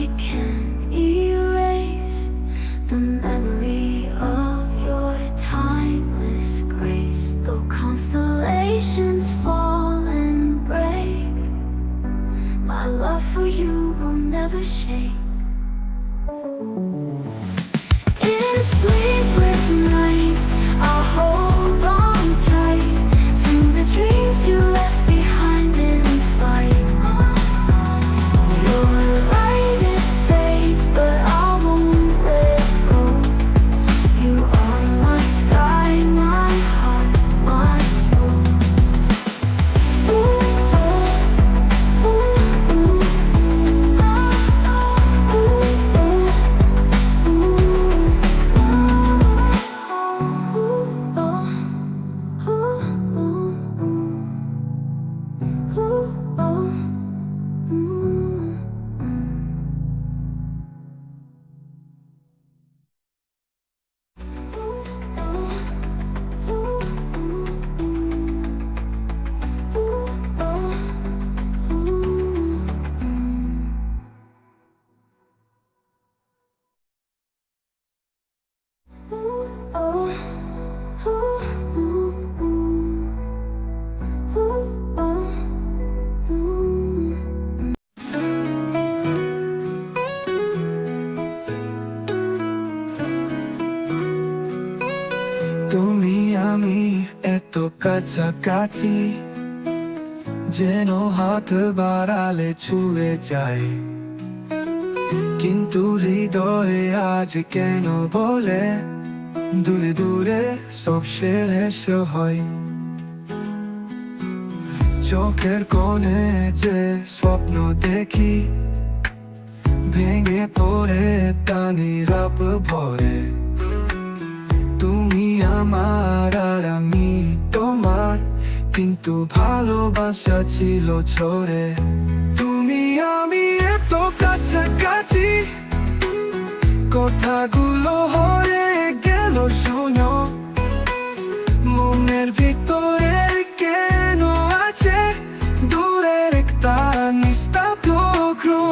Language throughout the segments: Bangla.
I can't erase the memory of your timeless grace. Though constellations fall and break, my love for you will never shake. In sleepless nights, I'll hold on tight to the dreams you left behind in flight. You're right, it fades, but I won't let go. You are my sky, my heart, my soul. Ooh, oh, ooh, ooh, ooh, ooh, ooh, ooh, ooh, ooh. তুমি আমি এত কাছাকাছি, যেন হাত বাড়ালে ছুঁয়ে যাই, কিন্তু হৃদয়ে আজ কেন বলে দূরে দূরে সব শেষ হয়। চোখের কোণে যে স্বপ্ন দেখি, ভেঙে পড়ে তা নীরব ভরে। তুমি আমার আর আমি তোমার, কিন্তু ভালোবাসা ছিল ঝরে। তুমি আমি এত কাছাকাছি, কথাগুলো হয়ে গেল শূন্য। মনের ভিতরে কেন আছে দূরের একটা নিস্তব্ধ গ্রহ।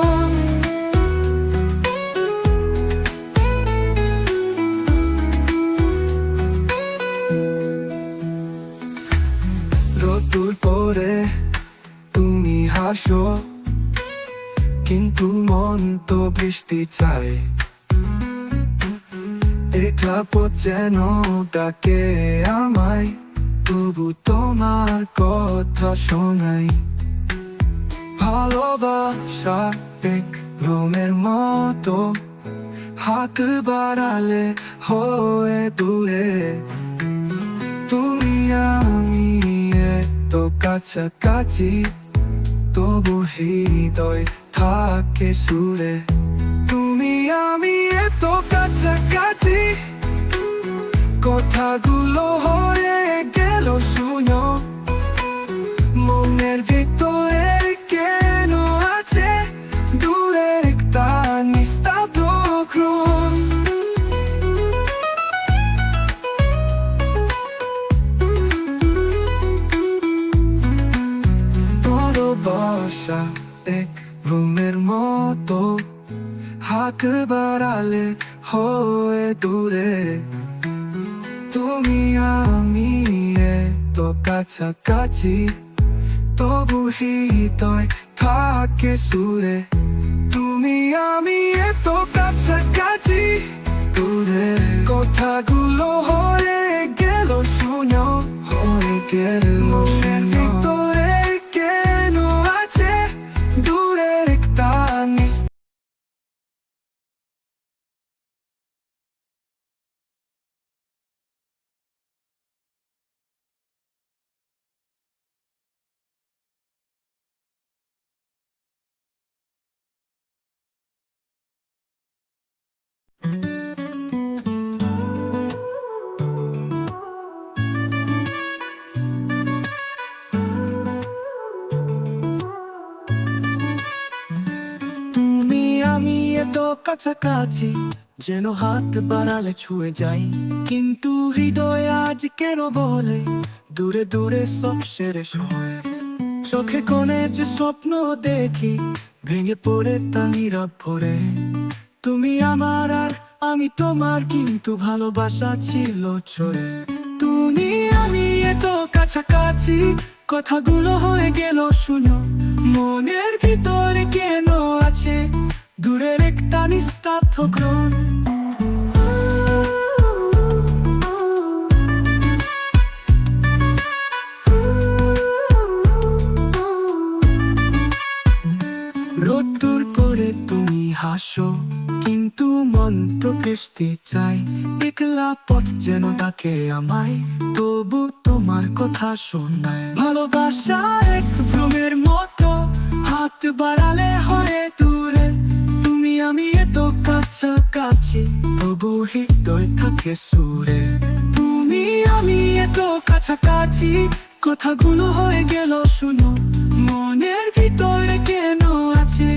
রোদ্দুর পরে তুমি হাসো, কিন্তু মন তো বৃষ্টি চাই। একলা পথ যেন ডাকে আমায়, তবু তোমার কথা শোনাই। ভালোবাসা এক রোমের মতো, হাত বাড়ালে হয়ে দূরে। তুমি আমি এত কাছাকাছি, তবু হৃদয় থাকে সুরে। তুমি আমি এত কাছাকাছি, কথাগুলো হয়ে গেল শূন্য। মনের ভিতরে কেন আছে দূরের একটা নিস্তব্ধ গ্রহ। ভালোবাসা এক রুমের মতো, হাত বাড়ালে হয়ে দূরে। তুমি আমি এত কাছাকাছি, তবু হৃদয় থাকে সুরে। তুমি আমি এত কাছাকাছি, দূরে কথাগুলো হয়ে গেল শূন্য, হয়ে গেল শূন্য। ভিতরে কেন আছে দূরের একটা নিস্তব্ধ। তুমি আমি এত কাছাকাছি, যেন হাত বাড়ালে ছুঁয়ে যাই, কিন্তু হৃদয় আজ কেন বলে দূরে দূরে সব শেষ হয়। চোখে কোণে যে স্বপ্ন দেখি, ভেঙে পড়ে তা নীরব ভরে। তুমি আমার আর আমি তোমার, কিন্তু ভালোবাসা ছিল ছড়ে। তুমি আমি এত কাছাকাছি, কথাগুলো হয়ে গেল শুনো। মনের ভিতরে কেন আছে দূরের একটা নিস্তব্ধ গ্রহণ। রোদ্দুর পরে তুমি হাসো, কিন্তু মন তো বৃষ্টি চাই। একলা পথ যেন ডাকে আমায়, তবু তোমার কথা শোনায়। ভালোবাসা এক ভ্রমের মতো, হাত বাড়ালে হয় দূরে। তুমি আমি এত কাছাকাছি, তবু হৃদয় থাকে সুরে। তুমি আমি এত কাছাকাছি, কথাগুলো হয়ে গেল শুনো। মনের ভিতরে কেন আছে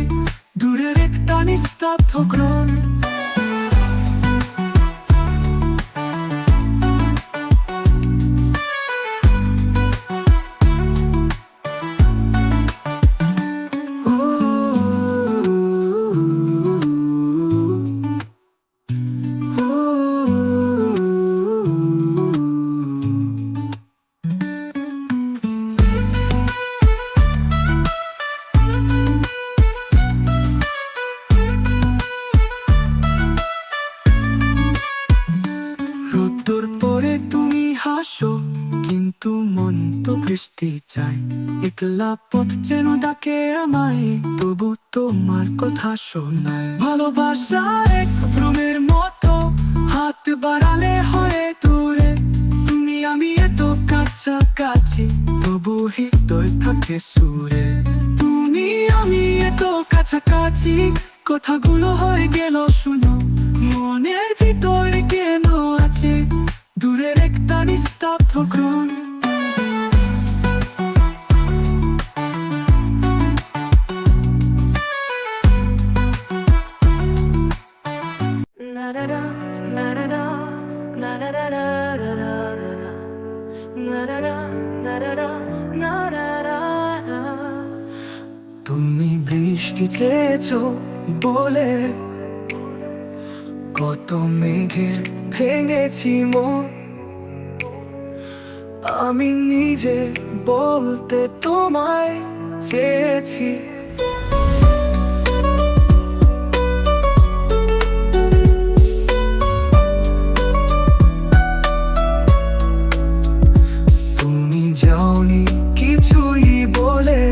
দূরের একটা নিস্তব্ধ গ্রহণ। রোদ্দুর পরে তুমি হাসো, কিন্তু মন তো বৃষ্টি চাই। একলা পথ যেন ডাকে আমায়, তবু তোমার কথা শোনায়। ভালোবাসা এক ভ্রমের মতো, হাত বাড়ালে হয় দূরে। তুমি আমি এত কাছাকাছি, তবু হৃদয় থাকে সুরে। তুমি আমি এত কাছাকাছি, কথাগুলো হয়ে গেল শুনো। মনের ভিতরে কেন আছে দূরের একটা নিস্তব্ধ গ্রহণ। তুমি বৃষ্টি চেয়েছো বলে, কত মেঘের ভেঙেছি মন। আমি নিজে বলতে তোমায় চেয়েছি। তুমি যাওনি কিছুই বলে,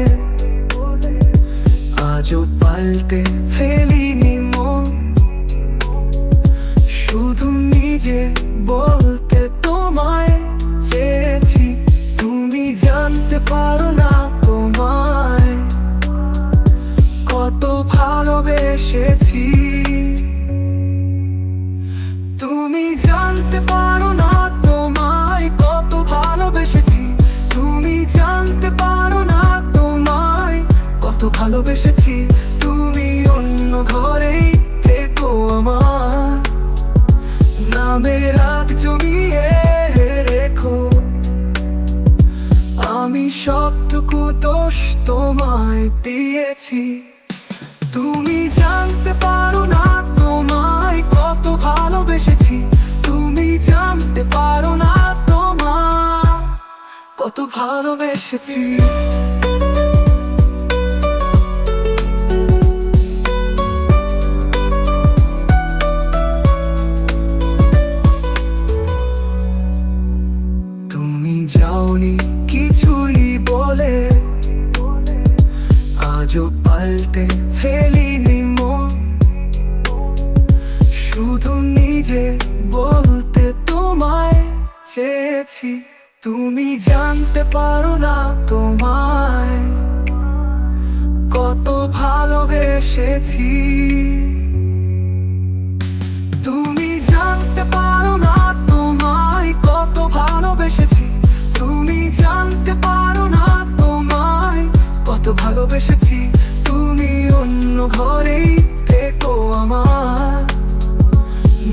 আজও পাল্টে ফেলিনি মন। শুধু নিজে বলতে তোমায় চেয়েছি। তুমি জানতে পারো না তোমায় কত ভালোবেসেছি। তুমি জানতে পারো না তোমায় কত ভালোবেসেছি। তুমি জানতে পারো না তোমায় কত ভালোবেসেছি। তুমি অন্য ঘরেই থেকো আমার, নামে রাগ জমিয়ে রেখো। আমি সবটুকু দোষ তোমায় দিয়েছি। তুমি জানতে পারো না তোমায় কত ভালোবেসেছি। তুমি জানতে পারো না তোমায় কত ভালোবেসেছি। যাওনি কিছুই বলে, আজও পাল্টে ফেলিনি মন। শুধু নিজে বলতে তোমায় চেয়েছি। তুমি জানতে পারো না তোমায় কত ভালোবেসেছি। তুমি জানতে পারো না তোমায় কত ভালোবেসেছি। তুমি জানতে পারো না তোমায় কত ভালোবেসেছি। তুমি অন্য ঘরেই থেকো আমার,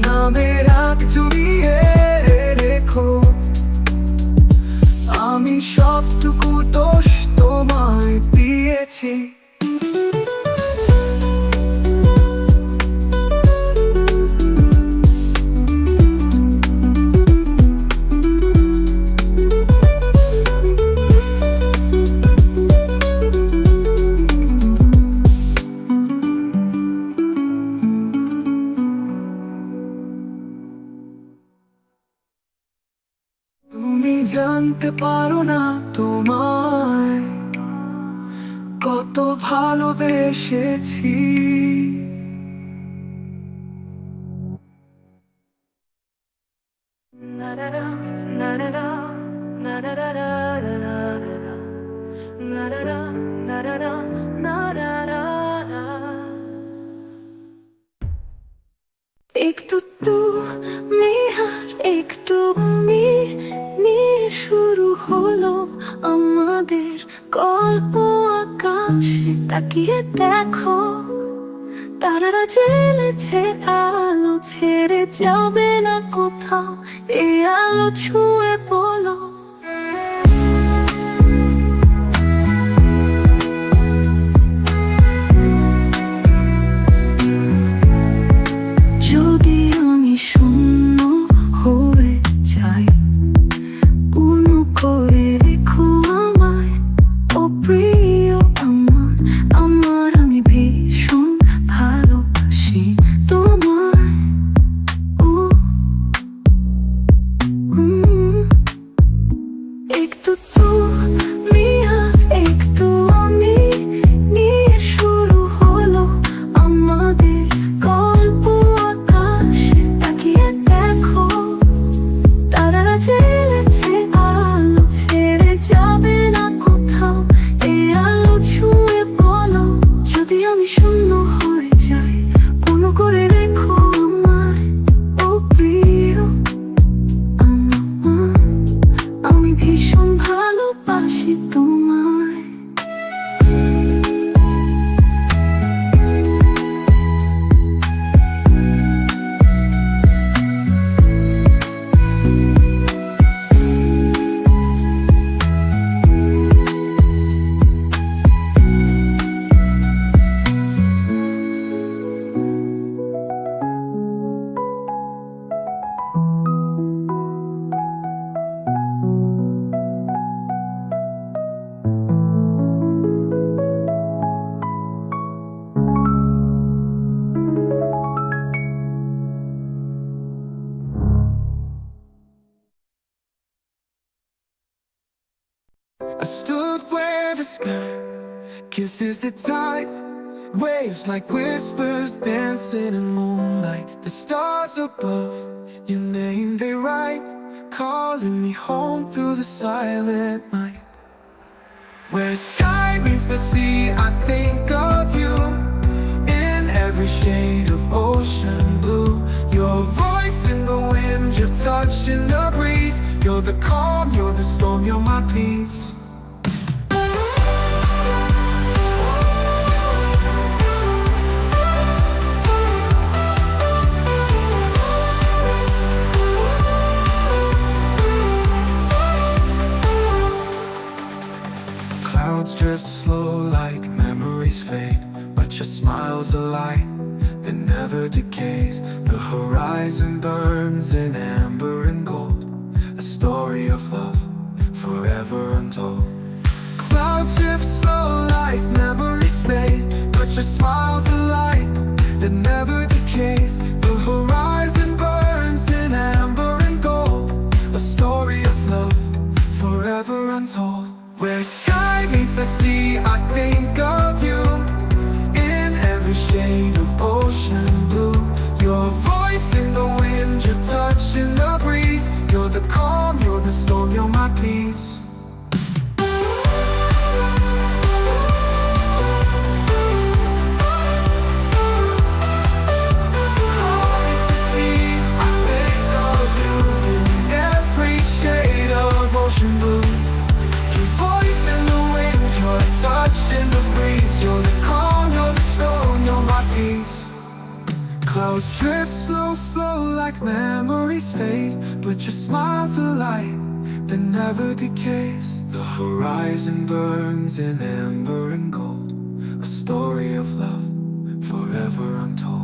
নামে রাগ জমিয়ে রেখো। আমি সবটুকু দোষ তোমায় দিয়েছি। জানতে পারো না তোমায় কত ভালোবেসেছি। একটু তুমি আর একটু আমি নিয়ে শুরু হলো আমাদের গল্প। আকাশে তাকিয়ে দেখো, তারারা জ্বেলেছে আলো, ছেড়ে যাবে না কোথাও। এই আলো ছুঁয়ে বলো, যদি আমি শূন্য হয়ে যাই, পূর্ণ করে রেখো আমায়। ও প্রিয় আমার, আমার আমি ভীষণ ভালোবাসি তোমায়। ও একটু তুমি আর একটু আমি নিয়ে শুরু হলো আমাদের গল্প। আকাশে তাকিয়ে দেখো, তারারা জ্বেলেছে আলো, ছেড়ে যাবে না কোথাও। এই আলো ছুঁয়ে বলো, যদি আমি শূন্য হয়ে যাই, পূর্ণ করে রেখো আমায়। ও প্রিয় আমার, আমি ভীষণ ভালোবাসি তোমায়। I stood where the sky kisses the tide, waves like whispers dancing in moonlight. The stars above, your name they write, calling me home through the silent night. Where sky meets the sea, I think of you in every shade of ocean blue. Your voice in the wind, your touch in the breeze. You're the calm, you're the storm, you're my peace. Clouds drift slow like memories fade, but your smile's a light that never decays. The horizon burns in amber and gold, a story of love forever untold. Clouds drift slow like memories fade, but your smile's a light that never decays. The horizon burns in amber and gold, a story of love forever untold. Where sky meets the sea, I think of you in every shade of ocean blue. Your voice in the wind, your touch in the breeze. You're the calm, you're the storm, you're my peace. Clouds drift slow, slow like memories fade, but your smile's a light that never decays. The horizon burns in amber and gold, a story of love forever untold.